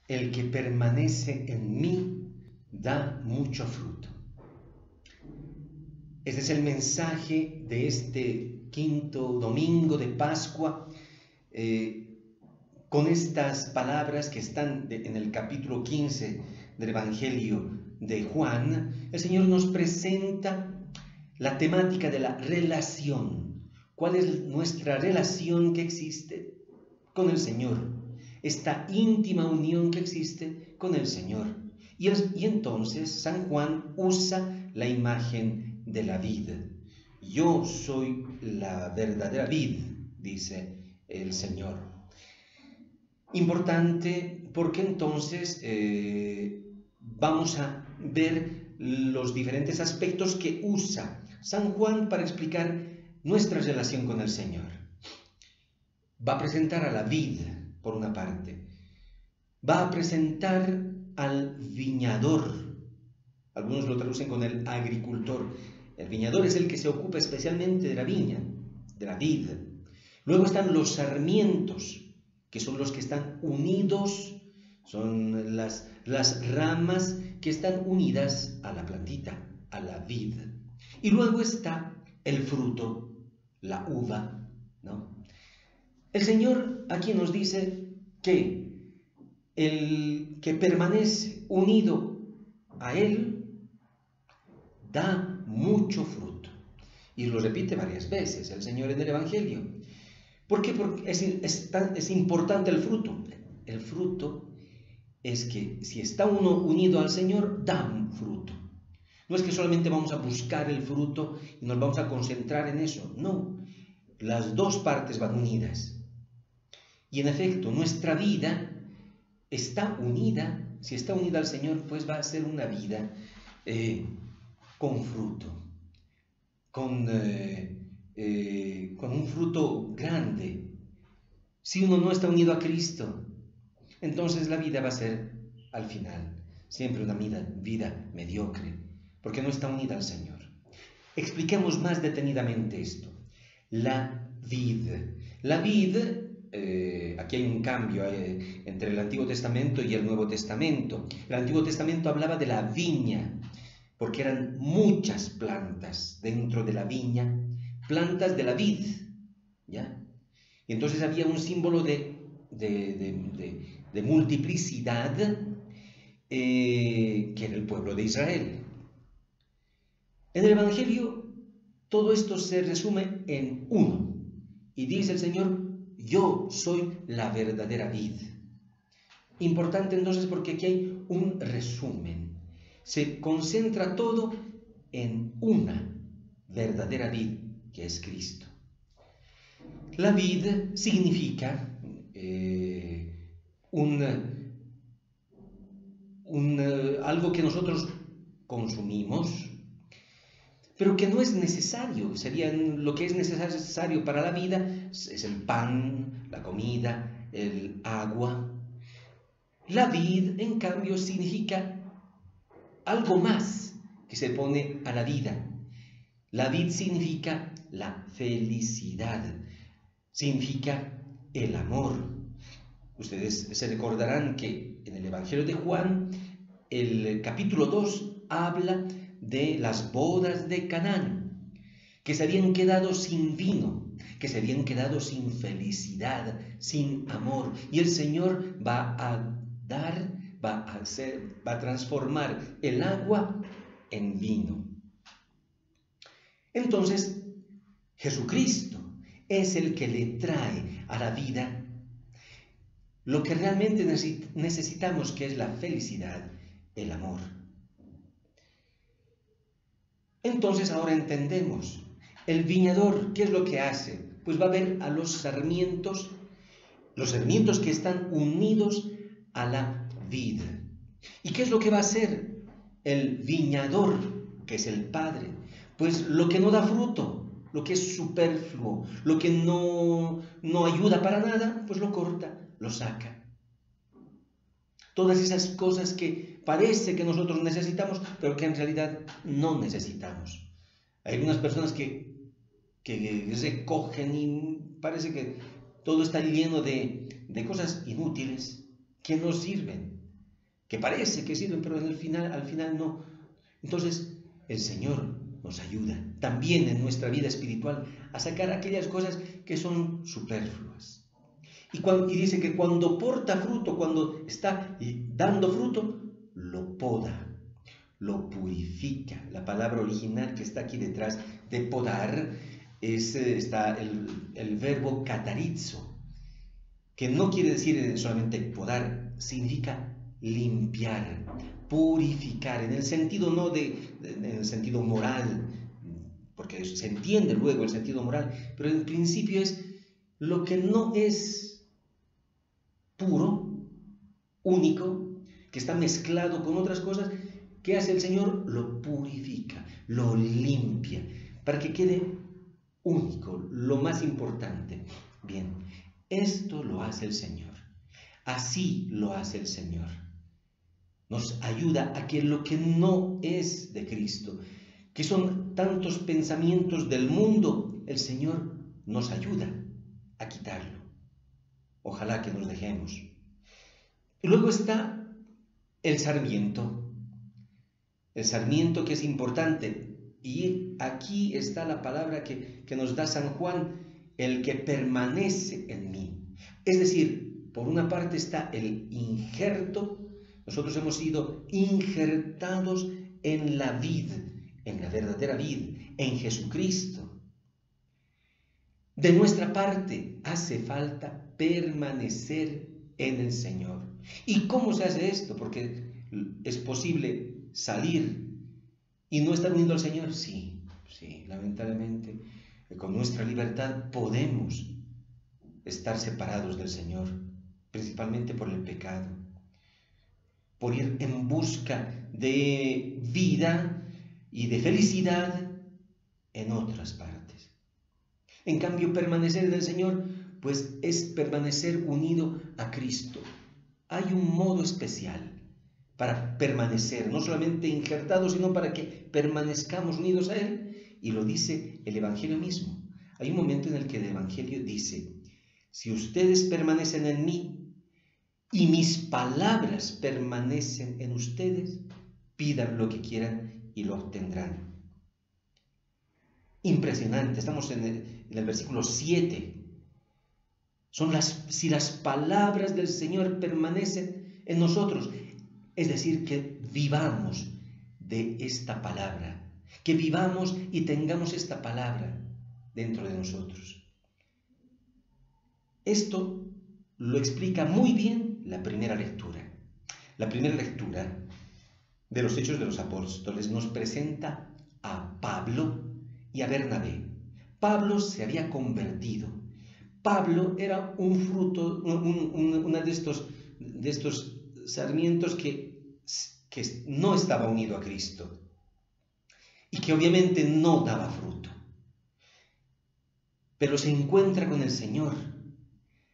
El que permanece en mí da mucho fruto. Este es el mensaje de este quinto domingo de Pascua, con estas palabras que están en el capítulo 15 del Evangelio de Juan. El Señor nos presenta la temática de la relación. ¿Cuál es nuestra relación que existe con el Señor? Esta íntima unión que existe con el Señor. Y entonces San Juan usa la imagen de la vid. Yo soy la verdadera vid, dice el Señor. Importante porque entonces vamos a ver los diferentes aspectos que usa San Juan para explicar nuestra relación con el Señor. Va a presentar a la vid, por una parte. Va a presentar al viñador. Algunos lo traducen con el agricultor. El viñador es el que se ocupa especialmente de la viña, de la vid. Luego están los sarmientos, que son los que están unidos, son las ramas que están unidas a la plantita, a la vid. Y luego está el fruto, la uva, ¿no? El Señor aquí nos dice que el que permanece unido a Él da mucho fruto. Y lo repite varias veces el Señor en el Evangelio. ¿Por qué? Porque es importante el fruto. El fruto es que si está uno unido al Señor, da un fruto. No es que solamente vamos a buscar el fruto y nos vamos a concentrar en eso. No, las dos partes van unidas. Y en efecto, nuestra vida está unida. Si está unida al Señor, pues va a ser una vida con fruto, con un fruto grande. Si uno no está unido a Cristo, entonces la vida va a ser, al final, siempre una vida mediocre, porque no está unida al Señor. Expliquemos más detenidamente esto. La vid. La vid, aquí hay un cambio entre el Antiguo Testamento y el Nuevo Testamento. El Antiguo Testamento hablaba de la viña, porque eran muchas plantas dentro de la viña, plantas de la vid, ¿ya? Y entonces había un símbolo de multiplicidad, que era el pueblo de Israel. En el Evangelio todo esto se resume en uno, y dice el Señor: yo soy la verdadera vid. Importante entonces porque aquí hay un resumen. Se concentra todo en una verdadera vid, que es Cristo. La vid significa algo que nosotros consumimos, pero que no es necesario. Lo que es necesario para la vida es el pan, la comida, el agua. La vid, en cambio, significa algo más que se pone a la vida. La vid significa la felicidad, significa el amor. Ustedes se recordarán que en el Evangelio de Juan, el capítulo 2 habla de las bodas de Canaán, que se habían quedado sin vino, que se habían quedado sin felicidad, sin amor. Y el Señor va a transformar el agua en vino. Entonces, Jesucristo es el que le trae a la vida lo que realmente necesitamos, que es la felicidad, el amor. Entonces ahora entendemos, el viñador, ¿qué es lo que hace? Pues va a ver a los sarmientos que están unidos a la vid. ¿Y qué es lo que va a hacer el viñador, que es el Padre? Pues lo que no da fruto, lo que es superfluo, lo que no ayuda para nada, pues lo corta, lo saca. Todas esas cosas que parece que nosotros necesitamos, pero que en realidad no necesitamos. Hay algunas personas que recogen y parece que todo está lleno de cosas inútiles, que no sirven, que parece que sirven, pero al final no. Entonces, el Señor nos ayuda también en nuestra vida espiritual a sacar aquellas cosas que son superfluas. Y dice que cuando porta fruto, cuando está dando fruto, lo poda, lo purifica. La palabra original que está aquí detrás de podar está el verbo katarizo, que no quiere decir solamente podar, significa limpiar, purificar, en el sentido no en el sentido moral, porque se entiende luego el sentido moral, pero en principio es lo que no es puro, único, que está mezclado con otras cosas. ¿Qué hace el Señor? Lo purifica, lo limpia, para que quede único, lo más importante. Bien, esto lo hace el Señor. Así lo hace el Señor. Nos ayuda a que lo que no es de Cristo, que son tantos pensamientos del mundo, el Señor nos ayuda a quitarlo. Ojalá que nos dejemos. Y luego está el sarmiento que es importante. Y aquí está la palabra que nos da San Juan, el que permanece en mí. Es decir, por una parte está el injerto. Nosotros hemos sido injertados en la vid, en la verdadera vid, en Jesucristo. De nuestra parte hace falta permanecer en el Señor. ¿Y cómo se hace esto? Porque es posible salir y no estar unido al Señor. Sí, lamentablemente, con nuestra libertad podemos estar separados del Señor, principalmente por el pecado, por ir en busca de vida y de felicidad en otras partes. En cambio, permanecer en el Señor, pues es permanecer unido a Cristo. Hay un modo especial para permanecer, no solamente injertados, sino para que permanezcamos unidos a Él. Y lo dice el Evangelio mismo. Hay un momento en el que el Evangelio dice: si ustedes permanecen en mí y mis palabras permanecen en ustedes, pidan lo que quieran y lo obtendrán. Impresionante, estamos en el versículo 7. Si las palabras del Señor permanecen en nosotros, es decir, que vivamos de esta palabra, que vivamos y tengamos esta palabra dentro de nosotros. Esto lo explica muy bien la primera lectura. La primera lectura de los Hechos de los Apóstoles nos presenta a Pablo y a Bernabé. Pablo se había convertido. Pablo era un fruto, una de estos sarmientos que no estaba unido a Cristo y que obviamente no daba fruto. Pero se encuentra con el Señor.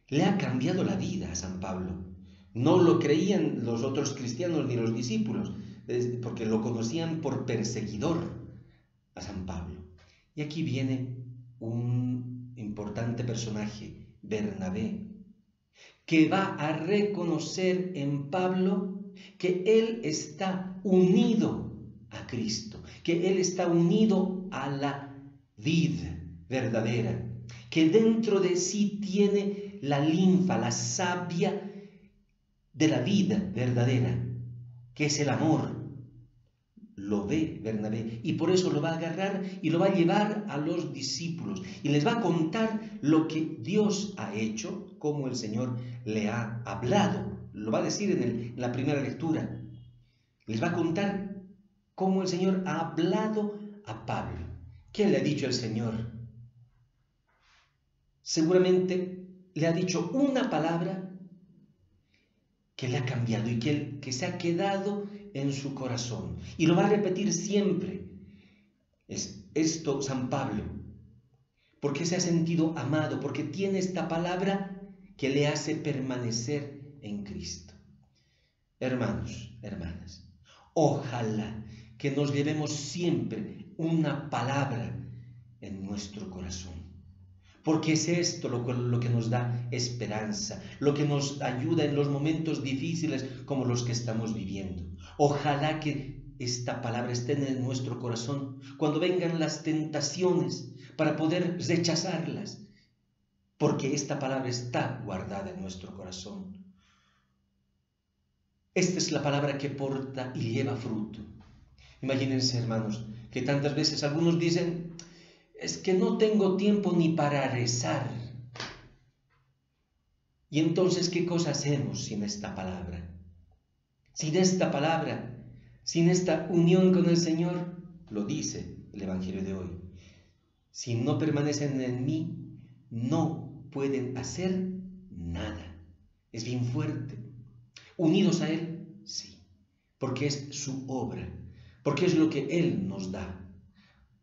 Le ha cambiado la vida a San Pablo. No lo creían los otros cristianos ni los discípulos, porque lo conocían por perseguidor a San Pablo. Y aquí viene un importante personaje, Bernabé, que va a reconocer en Pablo que él está unido a Cristo, que él está unido a la vid verdadera, que dentro de sí tiene la linfa, la savia de la vida verdadera, que es el amor. Lo ve Bernabé y por eso lo va a agarrar y lo va a llevar a los discípulos y les va a contar lo que Dios ha hecho, cómo el Señor le ha hablado. Lo va a decir en la primera lectura. Les va a contar cómo el Señor ha hablado a Pablo. ¿Qué le ha dicho el Señor? Seguramente le ha dicho una palabra que le ha cambiado y que se ha quedado en su corazón. Y lo va a repetir siempre. Es esto San Pablo. Porque se ha sentido amado, porque tiene esta palabra que le hace permanecer en Cristo. Hermanos, hermanas, ojalá que nos llevemos siempre una palabra en nuestro corazón. porque es esto lo que nos da esperanza, lo que nos ayuda en los momentos difíciles como los que estamos viviendo. Ojalá que esta palabra esté en nuestro corazón cuando vengan las tentaciones para poder rechazarlas, porque esta palabra está guardada en nuestro corazón. Esta es la palabra que porta y lleva fruto. Imagínense, hermanos, que tantas veces algunos dicen: es que no tengo tiempo ni para rezar. Y entonces, ¿qué cosa hacemos sin esta palabra? Sin esta palabra, sin esta unión con el Señor, lo dice el Evangelio de hoy. Si no permanecen en mí, no pueden hacer nada. Es bien fuerte. Unidos a Él, sí, porque es su obra, porque es lo que Él nos da.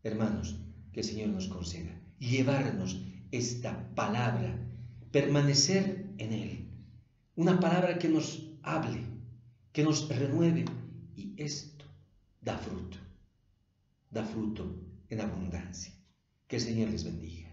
Hermanos, que el Señor nos conceda llevarnos esta palabra, permanecer en Él. Una palabra que nos hable, que nos renueve, y esto da fruto en abundancia. Que el Señor les bendiga.